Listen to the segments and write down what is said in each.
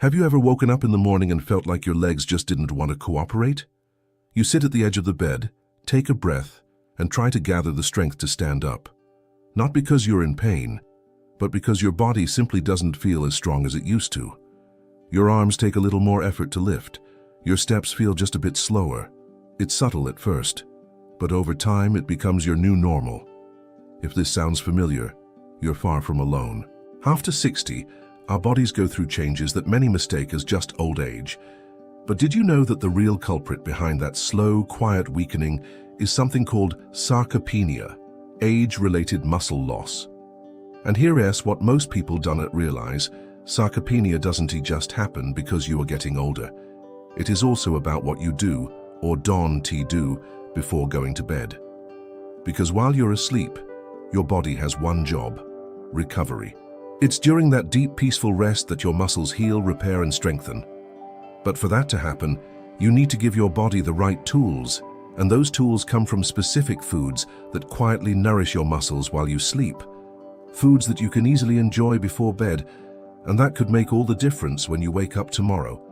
Have you ever woken up in the morning and felt like your legs just didn't want to cooperate? You sit at the edge of the bed, take a breath, and try to gather the strength to stand up. Not because you're in pain, but because your body simply doesn't feel as strong as it used to. Your arms take a little more effort to lift. Your steps feel just a bit slower. It's subtle at first, but over time it becomes your new normal. If this sounds familiar, you're far from alone. After 60, our bodies go through changes that many mistake as just old age. But did you know that the real culprit behind that slow, quiet weakening is something called sarcopenia, age-related muscle loss? And here's what most people don't realize: sarcopenia doesn't just happen because you are getting older. It is also about what you do, or don't do, before going to bed. Because while you're asleep, your body has one job: recovery. It's during that deep, peaceful rest that your muscles heal, repair, and strengthen. But for that to happen, you need to give your body the right tools, and those tools come from specific foods that quietly nourish your muscles while you sleep. Foods that you can easily enjoy before bed, and that could make all the difference when you wake up tomorrow.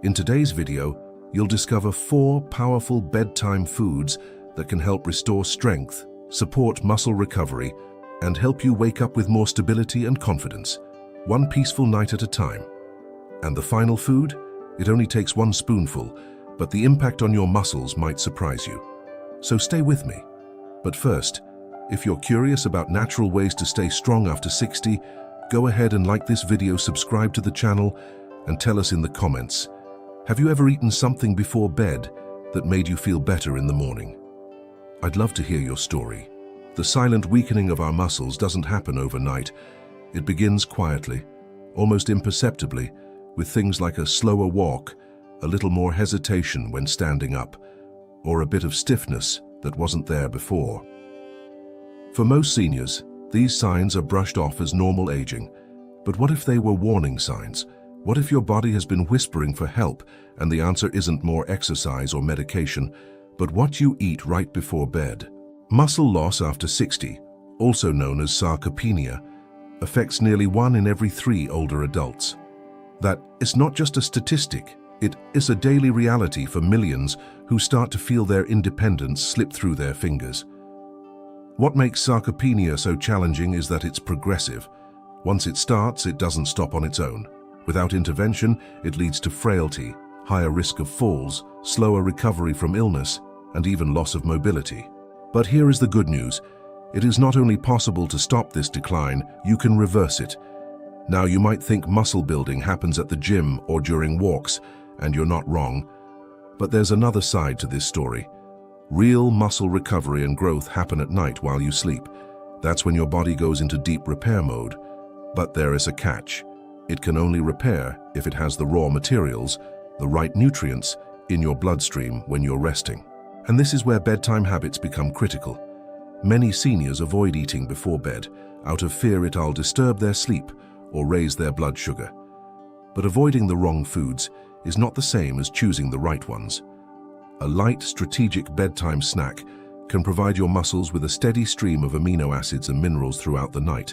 In today's video, you'll discover 4 powerful bedtime foods that can help restore strength, support muscle recovery, and help you wake up with more stability and confidence, one peaceful night at a time. And the final food? It only takes 1 spoonful, but the impact on your muscles might surprise you. So stay with me. But first, if you're curious about natural ways to stay strong after 60, go ahead and like this video, subscribe to the channel, and tell us in the comments, have you ever eaten something before bed that made you feel better in the morning? I'd love to hear your story. The silent weakening of our muscles doesn't happen overnight. It begins quietly, almost imperceptibly, with things like a slower walk, a little more hesitation when standing up, or a bit of stiffness that wasn't there before. For most seniors, these signs are brushed off as normal aging. But what if they were warning signs? What if your body has been whispering for help, and the answer isn't more exercise or medication, but what you eat right before bed? Muscle loss after 60, also known as sarcopenia, affects nearly 1 in every 3 older adults. That is not just a statistic, it is a daily reality for millions who start to feel their independence slip through their fingers. What makes sarcopenia so challenging is that it's progressive. Once it starts, it doesn't stop on its own. Without intervention, it leads to frailty, higher risk of falls, slower recovery from illness, and even loss of mobility. But here is the good news. It is not only possible to stop this decline, you can reverse it. Now, you might think muscle building happens at the gym or during walks, and you're not wrong. But there's another side to this story. Real muscle recovery and growth happen at night while you sleep. That's when your body goes into deep repair mode. But there is a catch. It can only repair if it has the raw materials, the right nutrients, in your bloodstream when you're resting. And this is where bedtime habits become critical. Many seniors avoid eating before bed out of fear it'll disturb their sleep or raise their blood sugar. But avoiding the wrong foods is not the same as choosing the right ones. A light, strategic bedtime snack can provide your muscles with a steady stream of amino acids and minerals throughout the night,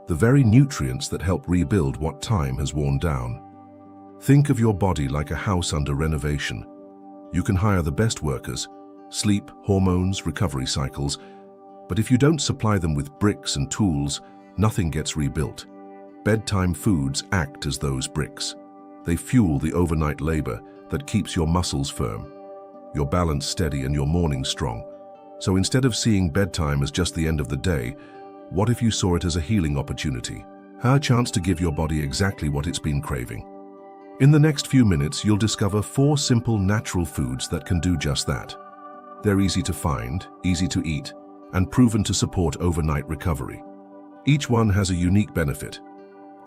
the very nutrients that help rebuild what time has worn down. Think of your body like a house under renovation. You can hire the best workers, sleep, hormones, recovery cycles, but if you don't supply them with bricks and tools, nothing gets rebuilt. Bedtime foods act as those bricks. They fuel the overnight labor that keeps your muscles firm, your balance steady, and your mornings strong. So instead of seeing bedtime as just the end of the day, what if you saw it as a healing opportunity? A chance to give your body exactly what it's been craving. In the next few minutes, you'll discover 4 simple natural foods that can do just that. They're easy to find, easy to eat, and proven to support overnight recovery. Each one has a unique benefit,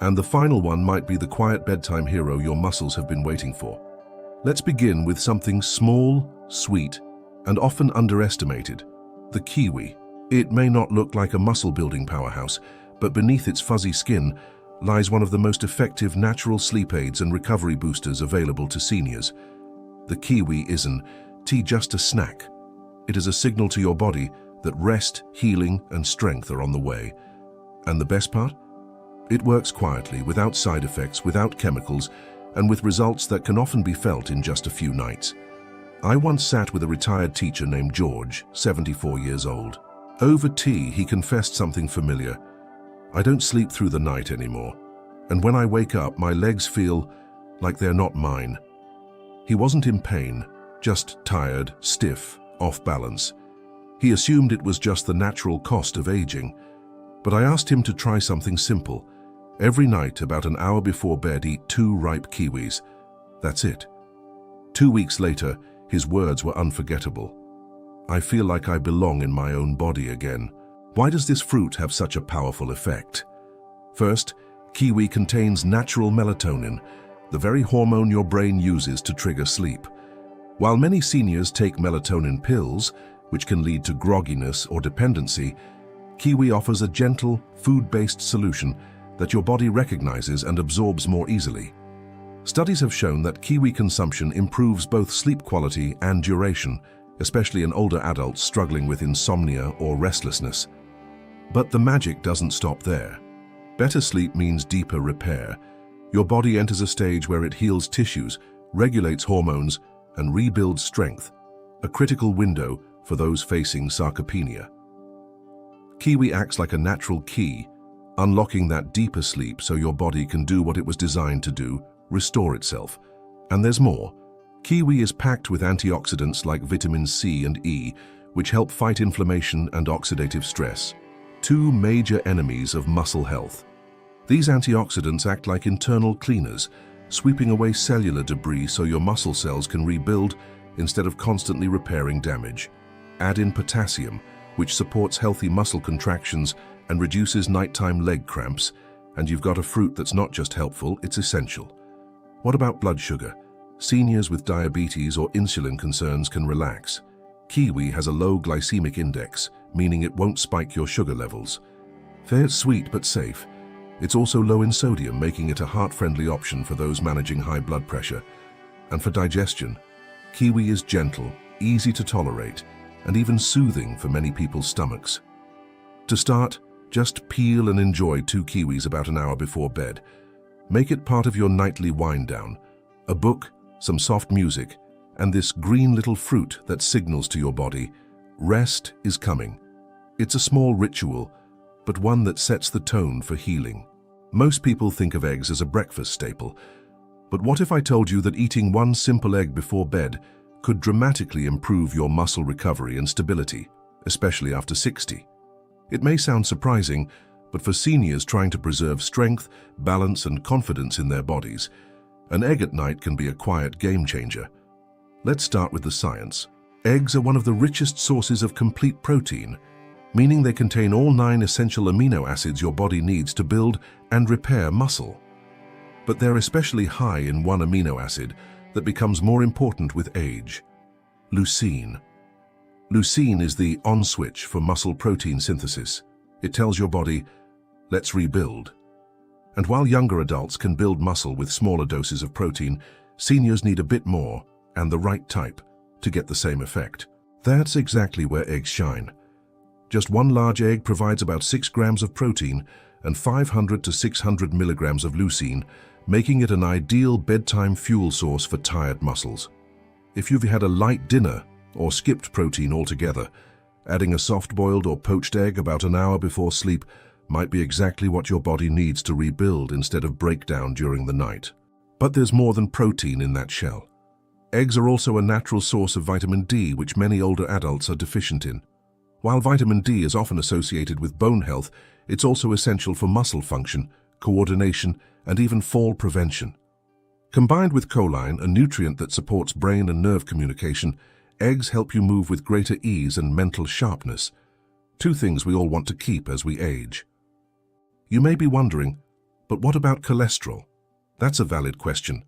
and the final one might be the quiet bedtime hero your muscles have been waiting for. Let's begin with something small, sweet, and often underestimated: the kiwi. It may not look like a muscle-building powerhouse, but beneath its fuzzy skin lies one of the most effective natural sleep aids and recovery boosters available to seniors. The kiwi isn't just a snack. It is a signal to your body that rest, healing, and strength are on the way. And the best part? It works quietly, without side effects, without chemicals, and with results that can often be felt in just a few nights. I once sat with a retired teacher named George, 74 years old. Over tea, he confessed something familiar. "I don't sleep through the night anymore, and when I wake up, my legs feel like they're not mine." He wasn't in pain, just tired, stiff, off balance. He assumed it was just the natural cost of aging. But I asked him to try something simple. Every night, about an hour before bed, eat 2 ripe kiwis. That's it. 2 weeks later, his words were unforgettable. "I feel like I belong in my own body again." Why does this fruit have such a powerful effect? First, kiwi contains natural melatonin, the very hormone your brain uses to trigger sleep. While many seniors take melatonin pills, which can lead to grogginess or dependency, kiwi offers a gentle, food-based solution that your body recognizes and absorbs more easily. Studies have shown that kiwi consumption improves both sleep quality and duration, especially in older adults struggling with insomnia or restlessness. But the magic doesn't stop there. Better sleep means deeper repair. Your body enters a stage where it heals tissues, regulates hormones, and rebuilds strength, a critical window for those facing sarcopenia. Kiwi acts like a natural key, unlocking that deeper sleep so your body can do what it was designed to do, restore itself. And there's more. Kiwi is packed with antioxidants like vitamin C and E, which help fight inflammation and oxidative stress, 2 major enemies of muscle health. These antioxidants act like internal cleaners, sweeping away cellular debris so your muscle cells can rebuild instead of constantly repairing damage. Add in potassium, which supports healthy muscle contractions and reduces nighttime leg cramps, and you've got a fruit that's not just helpful, it's essential. What about blood sugar? Seniors with diabetes or insulin concerns can relax. Kiwi has a low glycemic index, meaning it won't spike your sugar levels. Fair, sweet but safe. It's also low in sodium, making it a heart-friendly option for those managing high blood pressure. And for digestion, kiwi is gentle, easy to tolerate, and even soothing for many people's stomachs. To start, just peel and enjoy 2 kiwis about an hour before bed. Make it part of your nightly wind-down. A book, some soft music, and this green little fruit that signals to your body, rest is coming. It's a small ritual, but one that sets the tone for healing. Most people think of eggs as a breakfast staple, but what if I told you that eating 1 simple egg before bed could dramatically improve your muscle recovery and stability, especially after 60? It may sound surprising, but for seniors trying to preserve strength, balance, and confidence in their bodies, an egg at night can be a quiet game changer. Let's start with the science. Eggs are one of the richest sources of complete protein, meaning they contain all 9 essential amino acids your body needs to build and repair muscle. But they're especially high in one amino acid that becomes more important with age: leucine. Leucine is the on switch for muscle protein synthesis. It tells your body, let's rebuild. And while younger adults can build muscle with smaller doses of protein, seniors need a bit more, and the right type, to get the same effect. That's exactly where eggs shine. Just 1 large egg provides about 6 grams of protein and 500 to 600 milligrams of leucine, making it an ideal bedtime fuel source for tired muscles. If you've had a light dinner or skipped protein altogether, adding a soft-boiled or poached egg about an hour before sleep might be exactly what your body needs to rebuild instead of breakdown during the night. But there's more than protein in that shell. Eggs are also a natural source of vitamin D, which many older adults are deficient in. While vitamin D is often associated with bone health, it's also essential for muscle function, coordination, and even fall prevention. Combined with choline, a nutrient that supports brain and nerve communication, eggs help you move with greater ease and mental sharpness, 2 things we all want to keep as we age. You may be wondering, but what about cholesterol? That's a valid question.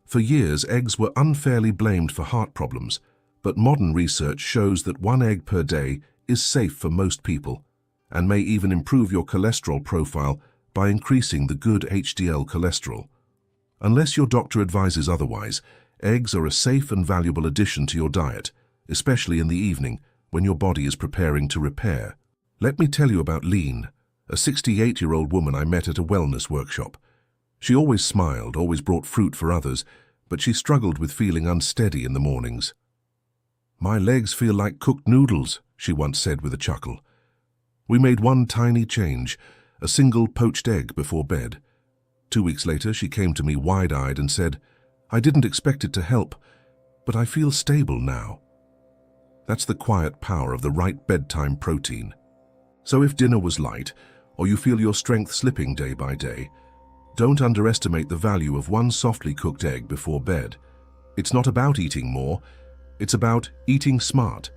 For years, eggs were unfairly blamed for heart problems, but modern research shows that 1 egg per day is safe for most people and may even improve your cholesterol profile by increasing the good HDL cholesterol. Unless your doctor advises otherwise, eggs are a safe and valuable addition to your diet, especially in the evening when your body is preparing to repair. Let me tell you about Lean, a 68-year-old woman I met at a wellness workshop. She always smiled, always brought fruit for others, but she struggled with feeling unsteady in the mornings. "My legs feel like cooked noodles," she once said with a chuckle. We made one tiny change, a single poached egg before bed. 2 weeks later, she came to me wide-eyed and said, "I didn't expect it to help, but I feel stable now." That's the quiet power of the right bedtime protein. So if dinner was light, or you feel your strength slipping day by day, don't underestimate the value of one softly cooked egg before bed. It's not about eating more, it's about eating smart.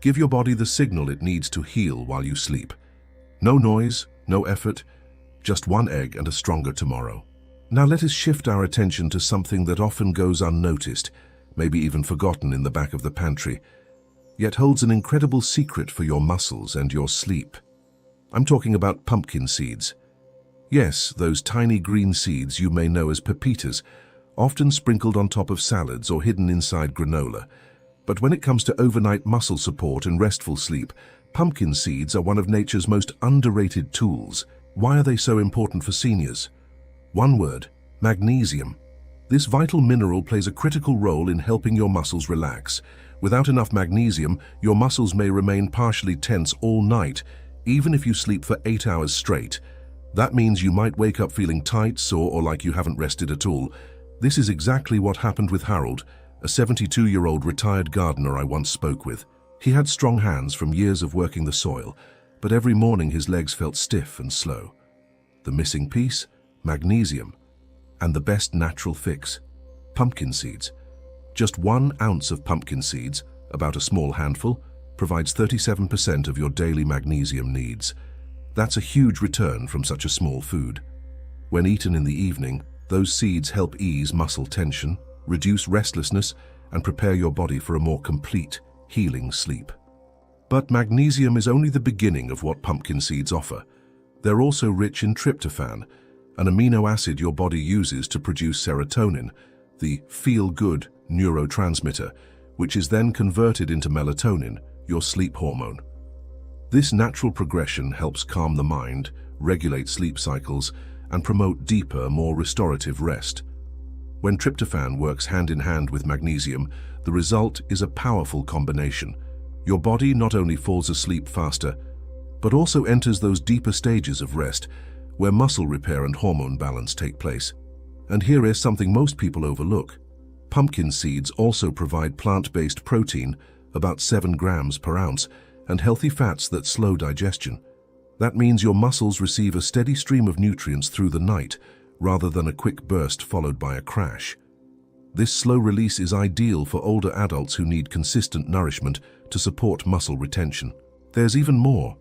Give your body the signal it needs to heal while you sleep. No noise, no effort, just one egg and a stronger tomorrow. Now let us shift our attention to something that often goes unnoticed, maybe even forgotten in the back of the pantry, yet holds an incredible secret for your muscles and your sleep. I'm talking about pumpkin seeds. Yes, those tiny green seeds you may know as pepitas, often sprinkled on top of salads or hidden inside granola. But when it comes to overnight muscle support and restful sleep, pumpkin seeds are one of nature's most underrated tools. Why are they so important for seniors? One word: magnesium. This vital mineral plays a critical role in helping your muscles relax. Without enough magnesium, your muscles may remain partially tense all night, even if you sleep for 8 hours straight. That means you might wake up feeling tight, sore, or like you haven't rested at all. This is exactly what happened with Harold, a 72-year-old retired gardener I once spoke with. He had strong hands from years of working the soil, but every morning his legs felt stiff and slow. The missing piece? Magnesium. And the best natural fix? Pumpkin seeds. Just 1 ounce of pumpkin seeds, about a small handful, provides 37% of your daily magnesium needs. That's a huge return from such a small food. When eaten in the evening, those seeds help ease muscle tension, reduce restlessness, and prepare your body for a more complete, healing sleep. But magnesium is only the beginning of what pumpkin seeds offer. They're also rich in tryptophan, an amino acid your body uses to produce serotonin, the feel-good neurotransmitter, which is then converted into melatonin, your sleep hormone. This natural progression helps calm the mind, regulate sleep cycles, and promote deeper, more restorative rest. When tryptophan works hand in hand with magnesium, the result is a powerful combination. Your body not only falls asleep faster, but also enters those deeper stages of rest, where muscle repair and hormone balance take place. And here is something most people overlook. Pumpkin seeds also provide plant-based protein, about 7 grams per ounce, and healthy fats that slow digestion. That means your muscles receive a steady stream of nutrients through the night, rather than a quick burst followed by a crash. This slow release is ideal for older adults who need consistent nourishment to support muscle retention. There's even more.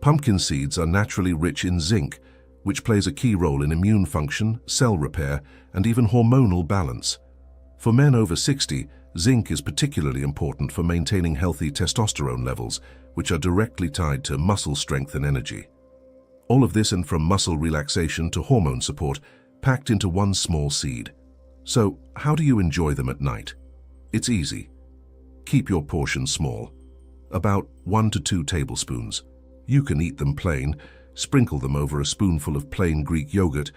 Pumpkin seeds are naturally rich in zinc, which plays a key role in immune function, cell repair, and even hormonal balance. For men over 60, zinc is particularly important for maintaining healthy testosterone levels, which are directly tied to muscle strength and energy. All of this, and from muscle relaxation to hormone support, packed into one small seed. So, how do you enjoy them at night? It's easy. Keep your portion small, about 1 to 2 tablespoons. You can eat them plain, sprinkle them over a spoonful of plain Greek yogurt,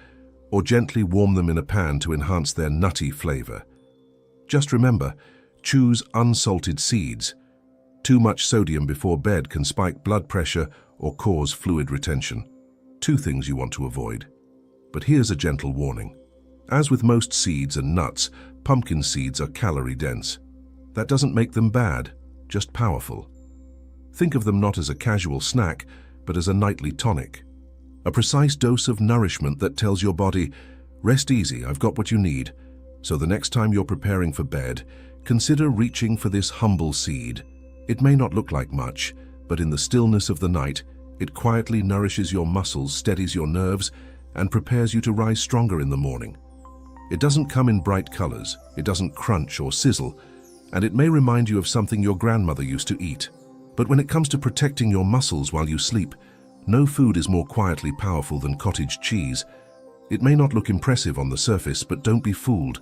or gently warm them in a pan to enhance their nutty flavor. Just remember, choose unsalted seeds. Too much sodium before bed can spike blood pressure or cause fluid retention. 2 things you want to avoid. But here's a gentle warning. As with most seeds and nuts, pumpkin seeds are calorie-dense. That doesn't make them bad, just powerful. Think of them not as a casual snack, but as a nightly tonic. A precise dose of nourishment that tells your body, rest easy, I've got what you need. So the next time you're preparing for bed, consider reaching for this humble seed. It may not look like much, but in the stillness of the night, it quietly nourishes your muscles, steadies your nerves, and prepares you to rise stronger in the morning. It doesn't come in bright colors, it doesn't crunch or sizzle, and it may remind you of something your grandmother used to eat. But when it comes to protecting your muscles while you sleep, no food is more quietly powerful than cottage cheese. It may not look impressive on the surface, but don't be fooled.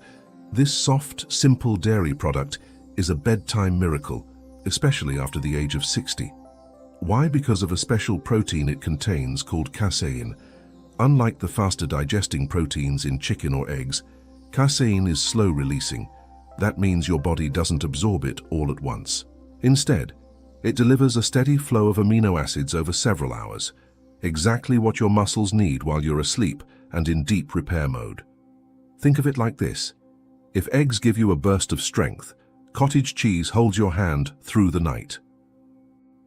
This soft, simple dairy product is a bedtime miracle, especially after the age of 60. Why? Because of a special protein it contains called casein, Unlike the faster digesting proteins in chicken or eggs, casein is slow releasing. That means your body doesn't absorb it all at once. Instead, it delivers a steady flow of amino acids over several hours, exactly what your muscles need while you're asleep and in deep repair mode. Think of it like this. If eggs give you a burst of strength, cottage cheese holds your hand through the night.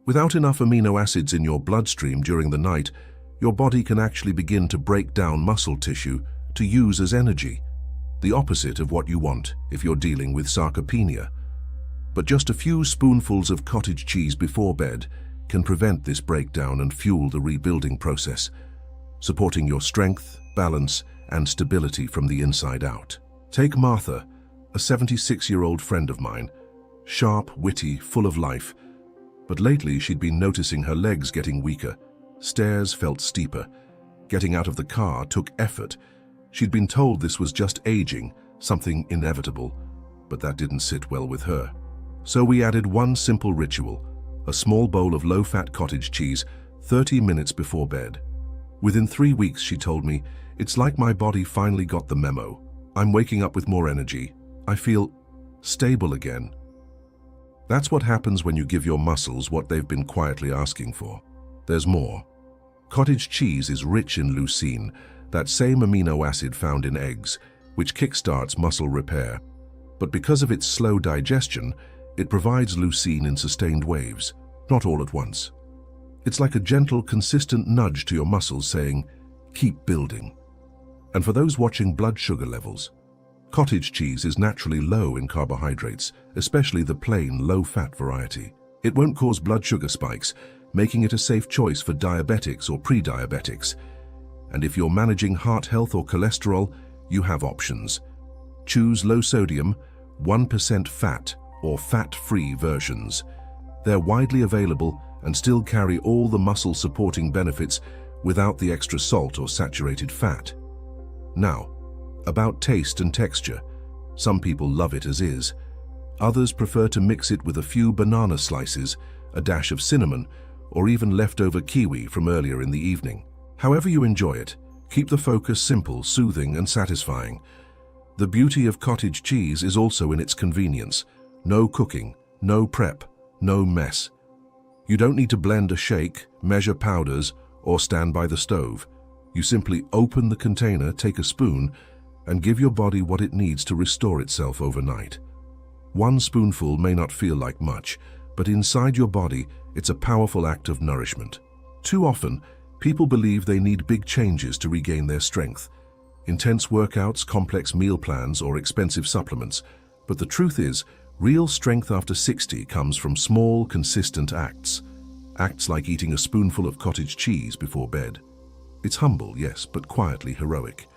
Without enough amino acids in your bloodstream during the night, your body can actually begin to break down muscle tissue to use as energy, the opposite of what you want if you're dealing with sarcopenia. But just a few spoonfuls of cottage cheese before bed can prevent this breakdown and fuel the rebuilding process, supporting your strength, balance, and stability from the inside out. Take Martha, a 76-year-old friend of mine, sharp, witty, full of life, but lately she'd been noticing her legs getting weaker. Stairs felt steeper. Getting out of the car took effort. She'd been told this was just aging, something inevitable, but that didn't sit well with her. So we added one simple ritual, a small bowl of low-fat cottage cheese 30 minutes before bed. Within 3 weeks, she told me, it's like my body finally got the memo. I'm waking up with more energy. I feel stable again. That's what happens when you give your muscles what they've been quietly asking for. There's more. Cottage cheese is rich in leucine, that same amino acid found in eggs, which kickstarts muscle repair. But because of its slow digestion, it provides leucine in sustained waves, not all at once. It's like a gentle, consistent nudge to your muscles saying, keep building. And for those watching blood sugar levels, cottage cheese is naturally low in carbohydrates, especially the plain, low-fat variety. It won't cause blood sugar spikes, making it a safe choice for diabetics or pre-diabetics. And if you're managing heart health or cholesterol, you have options. Choose low-sodium, 1% fat, or fat-free versions. They're widely available and still carry all the muscle-supporting benefits without the extra salt or saturated fat. Now, about taste and texture. Some people love it as is. Others prefer to mix it with a few banana slices, a dash of cinnamon, or even leftover kiwi from earlier in the evening. However you enjoy it, keep the focus simple, soothing, and satisfying. The beauty of cottage cheese is also in its convenience. No cooking, no prep, no mess. You don't need to blend a shake, measure powders, or stand by the stove. You simply open the container, take a spoon, and give your body what it needs to restore itself overnight. One spoonful may not feel like much, but inside your body, it's a powerful act of nourishment. Too often, people believe they need big changes to regain their strength. Intense workouts, complex meal plans, or expensive supplements. But the truth is, real strength after 60 comes from small, consistent acts. Acts like eating a spoonful of cottage cheese before bed. It's humble, yes, but quietly heroic.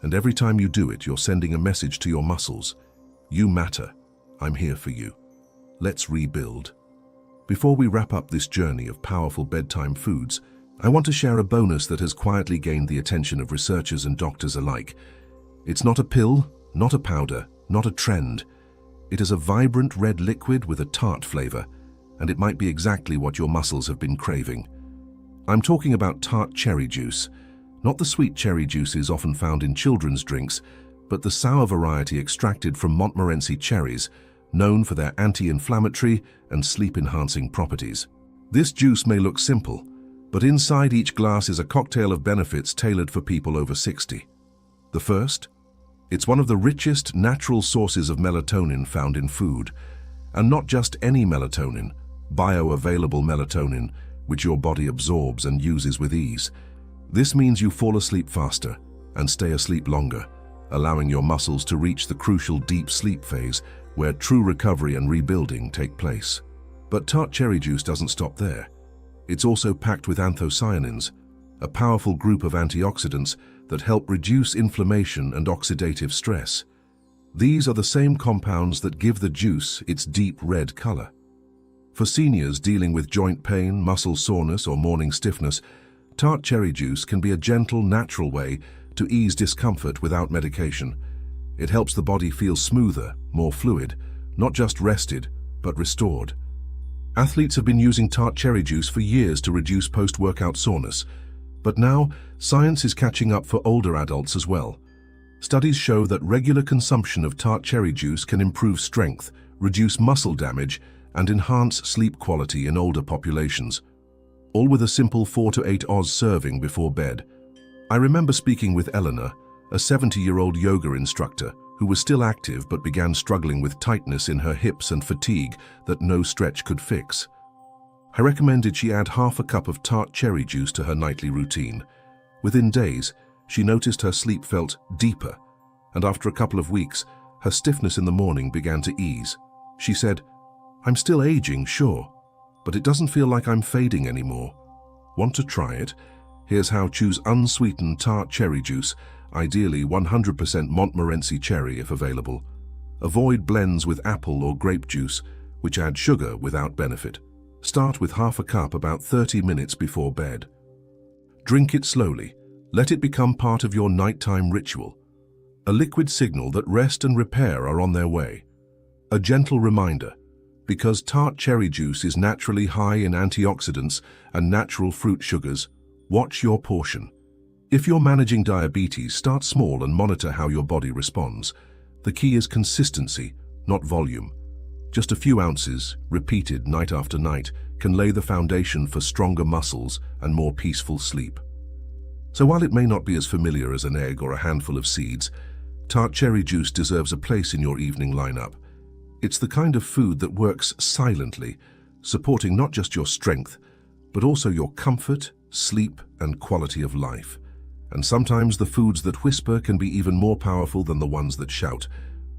And every time you do it, you're sending a message to your muscles. You matter. I'm here for you. Let's rebuild. Before we wrap up this journey of powerful bedtime foods, I want to share a bonus that has quietly gained the attention of researchers and doctors alike. It's not a pill, not a powder, not a trend. It is a vibrant red liquid with a tart flavor, and it might be exactly what your muscles have been craving. I'm talking about tart cherry juice. Not the sweet cherry juices often found in children's drinks, but the sour variety extracted from Montmorency cherries, known for their anti-inflammatory and sleep-enhancing properties. This juice may look simple, but inside each glass is a cocktail of benefits tailored for people over 60. The first? It's one of the richest natural sources of melatonin found in food. And not just any melatonin, bioavailable melatonin, which your body absorbs and uses with ease. This means you fall asleep faster and stay asleep longer, allowing your muscles to reach the crucial deep sleep phase where true recovery and rebuilding take place. But tart cherry juice doesn't stop there. It's also packed with anthocyanins, a powerful group of antioxidants that help reduce inflammation and oxidative stress. These are the same compounds that give the juice its deep red color. For seniors dealing with joint pain, muscle soreness, or morning stiffness, tart cherry juice can be a gentle, natural way to ease discomfort without medication. It helps the body feel smoother, more fluid, not just rested, but restored. Athletes have been using tart cherry juice for years to reduce post-workout soreness, But now, science is catching up for older adults as well. Studies show that regular consumption of tart cherry juice can improve strength, reduce muscle damage, and enhance sleep quality in older populations. All with a simple 4 to 8 Oz serving before bed. I remember speaking with Eleanor, a 70-year-old yoga instructor who was still active but began struggling with tightness in her hips and fatigue that no stretch could fix. I recommended she add half a cup of tart cherry juice to her nightly routine. Within days, she noticed her sleep felt deeper, and after a couple of weeks, her stiffness in the morning began to ease. She said, "I'm still aging, sure, but it doesn't feel like I'm fading anymore. Want to try it? Here's how: choose unsweetened tart cherry juice, ideally 100% Montmorency cherry if available. Avoid blends with apple or grape juice, which add sugar without benefit. Start with half a cup about 30 minutes before bed. Drink it slowly. Let it become part of your nighttime ritual. A liquid signal that rest and repair are on their way. A gentle reminder, because tart cherry juice is naturally high in antioxidants and natural fruit sugars, watch your portion. If you're managing diabetes, start small and monitor how your body responds. The key is consistency, not volume. Just a few ounces, repeated night after night, can lay the foundation for stronger muscles and more peaceful sleep. So while it may not be as familiar as an egg or a handful of seeds, tart cherry juice deserves a place in your evening lineup. It's the kind of food that works silently, supporting not just your strength, but also your comfort, sleep, and quality of life. And sometimes the foods that whisper can be even more powerful than the ones that shout.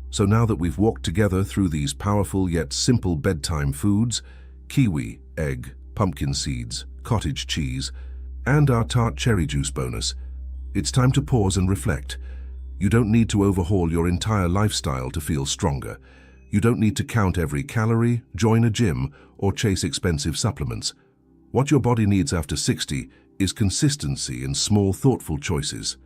So now that we've walked together through these powerful yet simple bedtime foods, kiwi, egg, pumpkin seeds, cottage cheese, and our tart cherry juice bonus, it's time to pause and reflect. You don't need to overhaul your entire lifestyle to feel stronger. You don't need to count every calorie, join a gym, or chase expensive supplements. What your body needs after 60 is consistency in small, thoughtful choices,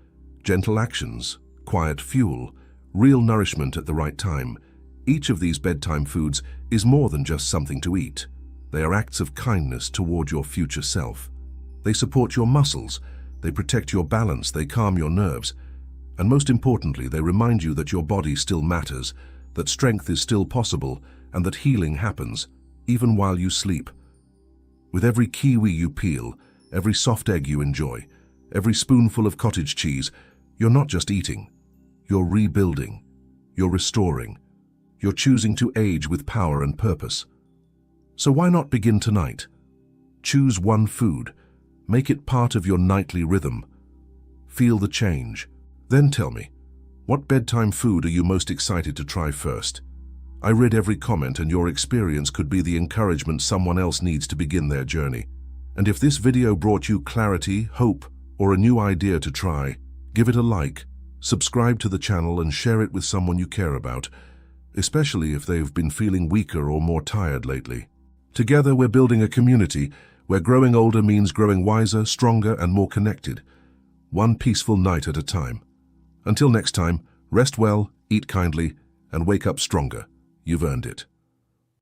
gentle actions, quiet fuel, real nourishment at the right time. Each of these bedtime foods is more than just something to eat. They are acts of kindness toward your future self. They support your muscles, they protect your balance, they calm your nerves, and most importantly, they remind you that your body still matters, that strength is still possible, and that healing happens, even while you sleep. With every kiwi you peel, every soft egg you enjoy, every spoonful of cottage cheese, you're not just eating. You're rebuilding. You're restoring. You're choosing to age with power and purpose. So why not begin tonight? Choose one food. Make it part of your nightly rhythm. Feel the change. Then tell me, what bedtime food are you most excited to try first? I read every comment, and your experience could be the encouragement someone else needs to begin their journey. And if this video brought you clarity, hope, or a new idea to try, give it a like, subscribe to the channel, and share it with someone you care about, especially if they've been feeling weaker or more tired lately. Together, we're building a community where growing older means growing wiser, stronger, and more connected, one peaceful night at a time. Until next time, rest well, eat kindly, and wake up stronger. You've earned it.